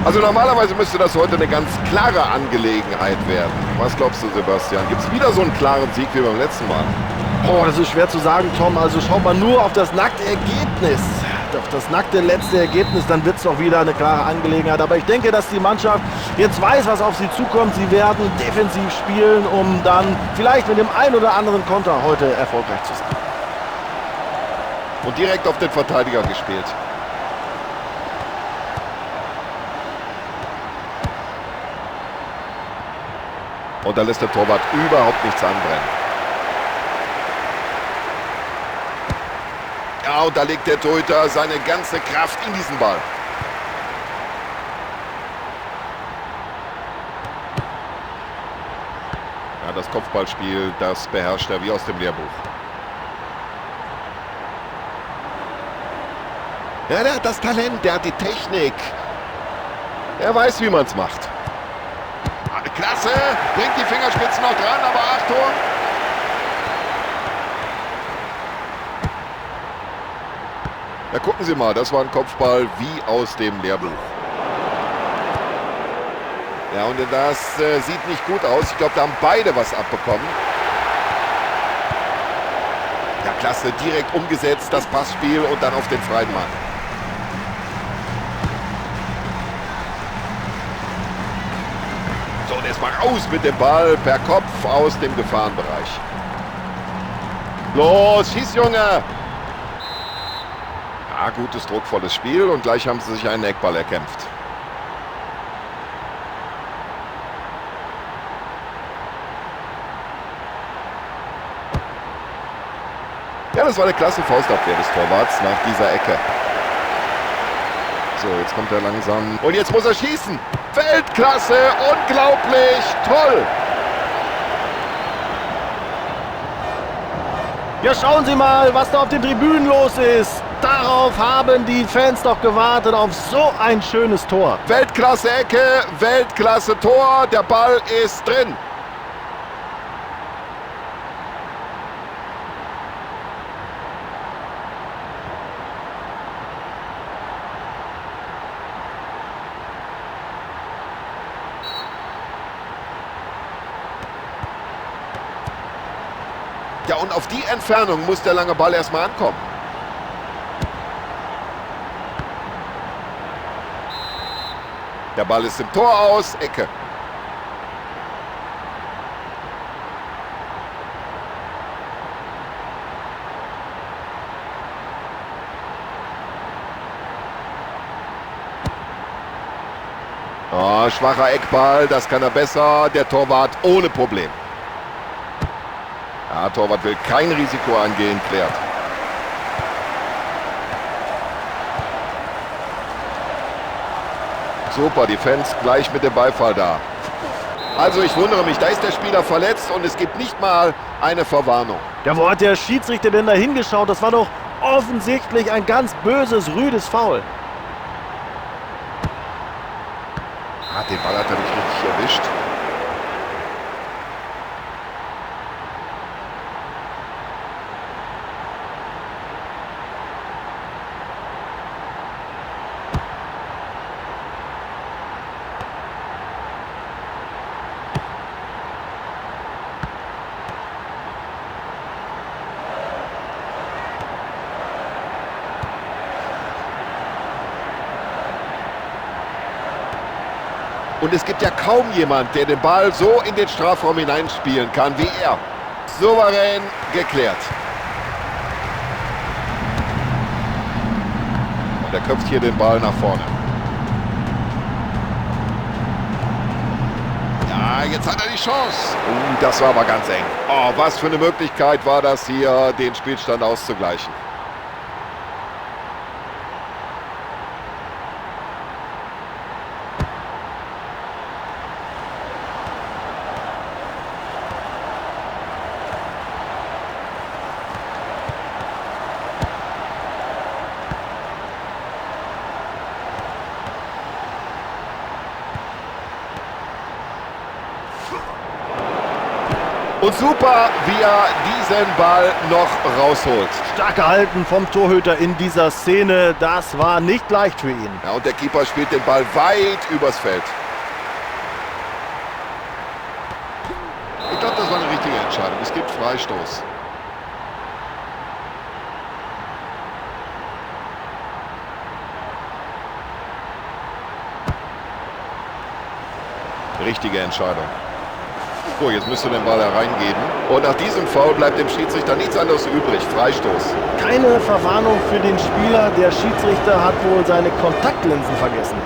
Also normalerweise müsste das heute eine ganz klare Angelegenheit werden. Was glaubst du, Sebastian? Gibt es wieder so einen klaren Sieg wie beim letzten Mal? Oh, das ist schwer zu sagen, Tom. Also schaut man nur auf das nackte Ergebnis, auf das nackte letzte Ergebnis, dann wird es doch wieder eine klare Angelegenheit. Aber ich denke, dass die Mannschaft jetzt weiß, was auf sie zukommt. Sie werden defensiv spielen, um dann vielleicht mit dem einen oder anderen Konter heute erfolgreich zu sein. Und direkt auf den Verteidiger gespielt. Und da lässt der Torwart überhaupt nichts anbrennen. Ja, und da legt der Torhüter seine ganze Kraft in diesen Ball. Ja, das Kopfballspiel, das beherrscht er wie aus dem Lehrbuch. Ja, der hat das Talent, der hat die Technik. Er weiß, wie man es macht. Klasse, bringt die Fingerspitzen noch dran, aber Achtung. Ja, gucken Sie mal, das war ein Kopfball wie aus dem Lehrbuch. Ja, und das sieht nicht gut aus. Ich glaube, da haben beide was abbekommen. Ja, klasse, direkt umgesetzt, das Passspiel und dann auf den freien Mann. So, und erstmal raus mit dem Ball per Kopf aus dem Gefahrenbereich. Los, schieß, Junge! Ja, gutes, druckvolles Spiel und gleich haben sie sich einen Eckball erkämpft. Ja, das war eine klasse Faustabwehr des Torwarts nach dieser Ecke. So, jetzt kommt er langsam. Und jetzt muss er schießen. Weltklasse, unglaublich, toll. Ja, schauen Sie mal, was da auf den Tribünen los ist. Darauf haben die Fans doch gewartet, auf so ein schönes Tor. Weltklasse Ecke, Weltklasse Tor, der Ball ist drin. Ja, und auf die Entfernung muss der lange Ball erstmal ankommen. Der Ball ist im Tor aus, Ecke. Oh, schwacher Eckball, das kann er besser. Der Torwart ohne Problem. Ja, Torwart will kein Risiko angehen, klärt. Super, die Fans gleich mit dem Beifall da. Also ich wundere mich, da ist der Spieler verletzt und es gibt nicht mal eine Verwarnung. Ja, wo hat der Schiedsrichter denn da hingeschaut? Das war doch offensichtlich ein ganz böses, rüdes Foul. Ah, den Ball hat er nicht richtig erwischt. Und es gibt ja kaum jemand, der den Ball so in den Strafraum hineinspielen kann wie er. Souverän geklärt. Und er köpft hier den Ball nach vorne. Ja, jetzt hat er die Chance. Das war aber ganz eng. Oh, was für eine Möglichkeit war das hier, den Spielstand auszugleichen. Und Und super, wie er diesen Ball noch rausholt. Stark gehalten vom Torhüter in dieser Szene. Das war nicht leicht für ihn. Ja, und der Keeper spielt den Ball weit übers Feld. Ich glaube, das war eine richtige Entscheidung. Es gibt Freistoß. Richtige Entscheidung. So, jetzt müsste den Ball hereingeben. Und nach diesem Foul bleibt dem Schiedsrichter nichts anderes übrig. Freistoß. Keine Verwarnung für den Spieler. Der Schiedsrichter hat wohl seine Kontaktlinsen vergessen.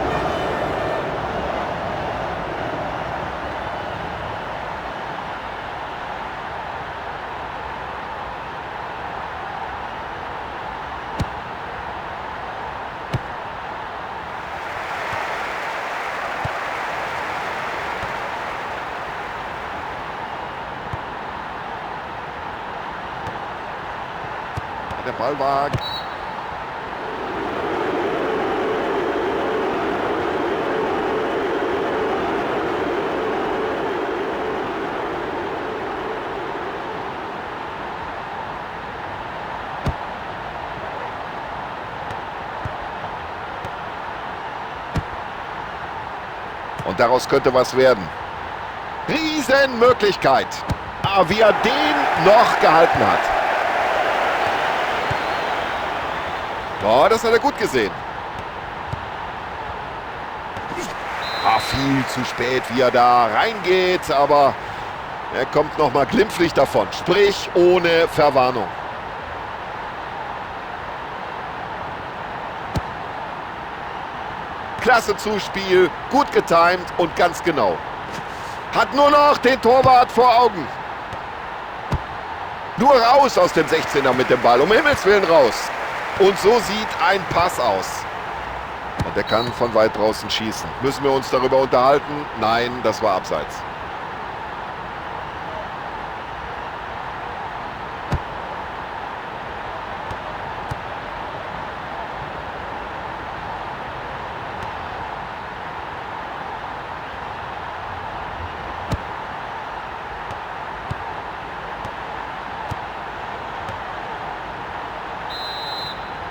Der Ball war... Und daraus könnte was werden. Riesenmöglichkeit. Aber wie er den noch gehalten hat. Oh, das hat er gut gesehen. Viel zu spät, wie er da reingeht, aber er kommt noch mal glimpflich davon. Sprich, ohne Verwarnung. Klasse Zuspiel, gut getimt und ganz genau. Hat nur noch den Torwart vor Augen. Nur raus aus dem 16er mit dem Ball, um Himmels Willen raus. Und so sieht ein Pass aus. Und der kann von weit draußen schießen. Müssen wir uns darüber unterhalten? Nein, das war abseits.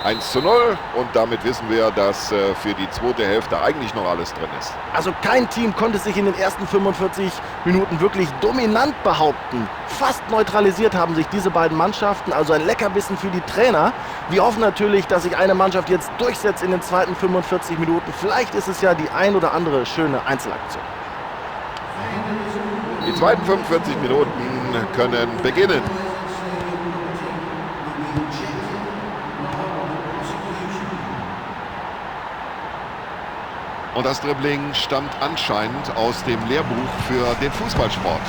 Eins zu 0 und damit wissen wir, dass für die zweite Hälfte eigentlich noch alles drin ist. Also kein Team konnte sich in den ersten 45 Minuten wirklich dominant behaupten. Fast neutralisiert haben sich diese beiden Mannschaften, also ein Leckerbissen für die Trainer. Wir hoffen natürlich, dass sich eine Mannschaft jetzt durchsetzt in den zweiten 45 Minuten. Vielleicht ist es ja die ein oder andere schöne Einzelaktion. Die zweiten 45 Minuten können beginnen. Und das Dribbling stammt anscheinend aus dem Lehrbuch für den Fußballsport.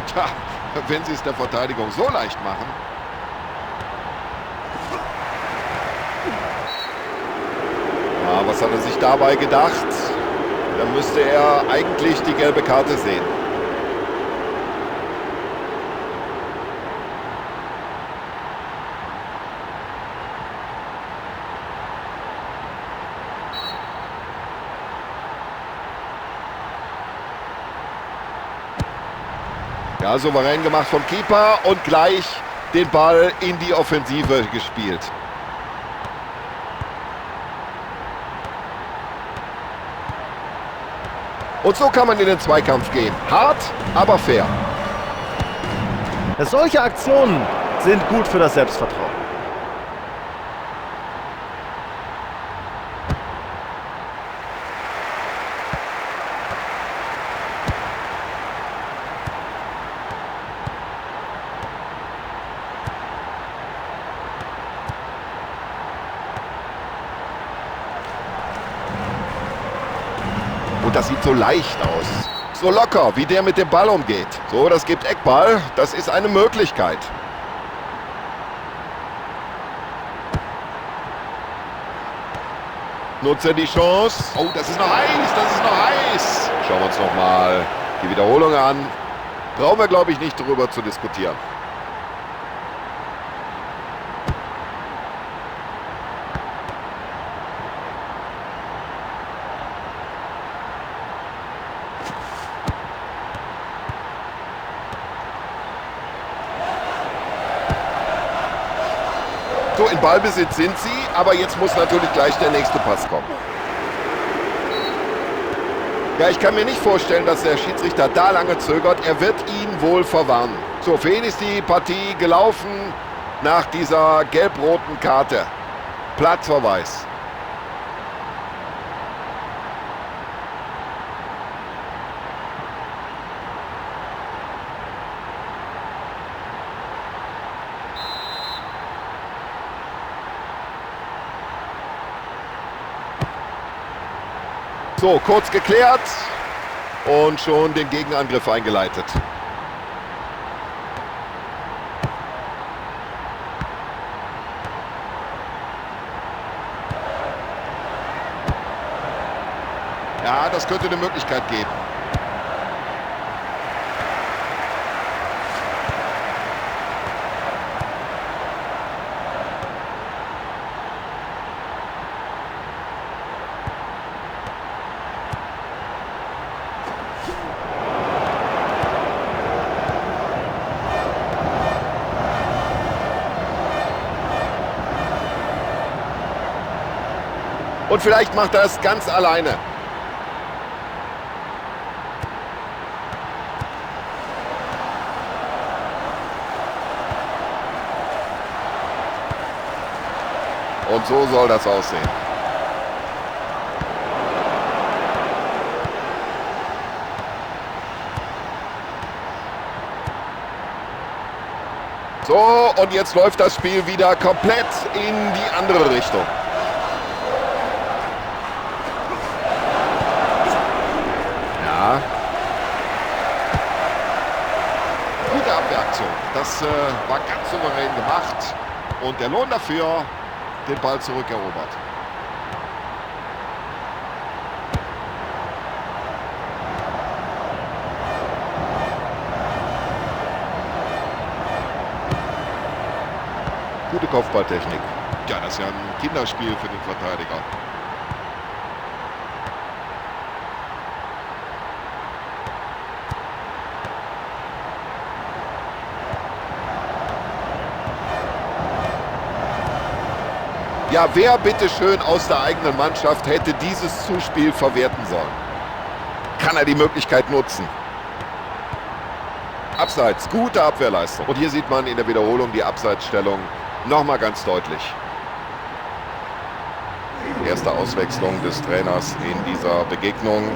Tja, wenn sie es der Verteidigung so leicht machen. Ja, was hat er sich dabei gedacht? Dann müsste er eigentlich die gelbe Karte sehen. Ja, souverän gemacht vom Keeper und gleich den Ball in die Offensive gespielt. Und so kann man in den Zweikampf gehen. Hart, aber fair. Solche Aktionen sind gut für das Selbstvertrauen. Und das sieht so leicht aus. So locker, wie der mit dem Ball umgeht. So, das gibt Eckball. Das ist eine Möglichkeit. Nutzt er die Chance. Oh, das ist noch heiß, das ist noch heiß. Schauen wir uns nochmal die Wiederholung an. Brauchen wir, glaube ich, nicht darüber zu diskutieren. So, in Ballbesitz sind sie, aber jetzt muss natürlich gleich der nächste Pass kommen. Ja, ich kann mir nicht vorstellen, dass der Schiedsrichter da lange zögert. Er wird ihn wohl verwarnen. So, für ihn ist die Partie gelaufen nach dieser gelb-roten Karte. Platzverweis. So, kurz geklärt und schon den Gegenangriff eingeleitet. Ja, das könnte eine Möglichkeit geben. Und vielleicht macht er es ganz alleine. Und so soll das aussehen. So, und jetzt läuft das Spiel wieder komplett in die andere Richtung. Ja. Gute Abwehraktion. Das war ganz souverän gemacht. Und der Lohn dafür, den Ball zurückerobert. Gute Kopfballtechnik. Ja, das ist ja ein Kinderspiel für den Verteidiger. Ja, wer bitteschön aus der eigenen Mannschaft hätte dieses Zuspiel verwerten sollen? Kann er die Möglichkeit nutzen? Abseits, gute Abwehrleistung. Und hier sieht man in der Wiederholung die Abseitsstellung nochmal ganz deutlich. Erste Auswechslung des Trainers in dieser Begegnung.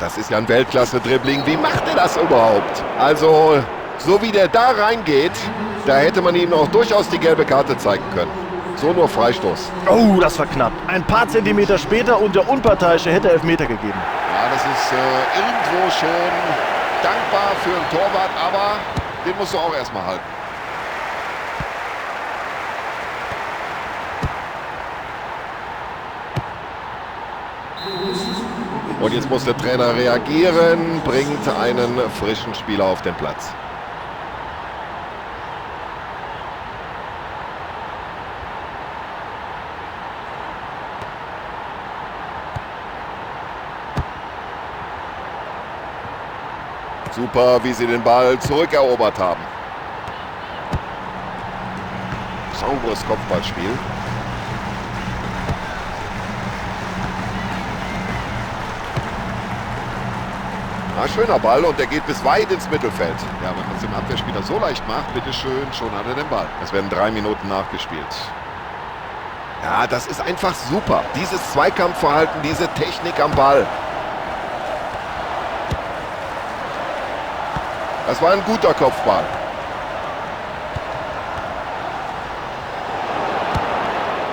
Das ist ja ein Weltklasse-Dribbling. Wie macht er das überhaupt? Also, so wie der da reingeht, da hätte man ihm auch durchaus die gelbe Karte zeigen können. So nur Freistoß. Oh, das war knapp. Ein paar Zentimeter später und der Unparteiische hätte Elfmeter gegeben. Ja, das ist irgendwo schon dankbar für einen Torwart, aber den musst du auch erstmal halten. Und jetzt muss der Trainer reagieren, bringt einen frischen Spieler auf den Platz. Super, wie sie den Ball zurückerobert haben. Sauberes Kopfballspiel. Na, schöner Ball und der geht bis weit ins Mittelfeld. Ja, wenn man es dem Abwehrspieler so leicht macht, bitteschön, schon hat er den Ball. Es werden 3 Minuten nachgespielt. Ja, das ist einfach super. Dieses Zweikampfverhalten, diese Technik am Ball. Das war ein guter Kopfball.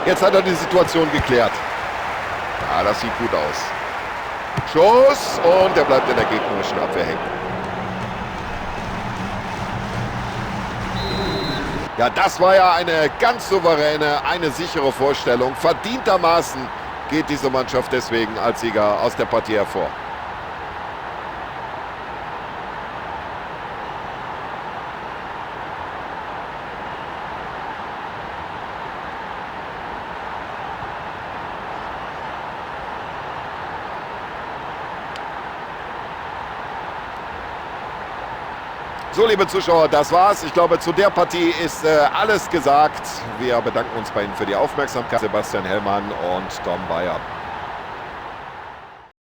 Jetzt hat er die Situation geklärt. Ja, das sieht gut aus. Schuss und der bleibt in der gegnerischen Abwehr hängen. Ja, das war ja eine ganz souveräne, eine sichere Vorstellung. Verdientermaßen geht diese Mannschaft deswegen als Sieger aus der Partie hervor. So, liebe Zuschauer, das war's. Ich glaube, zu der Partie ist alles gesagt. Wir bedanken uns bei Ihnen für die Aufmerksamkeit. Sebastian Hellmann und Tom Bayer.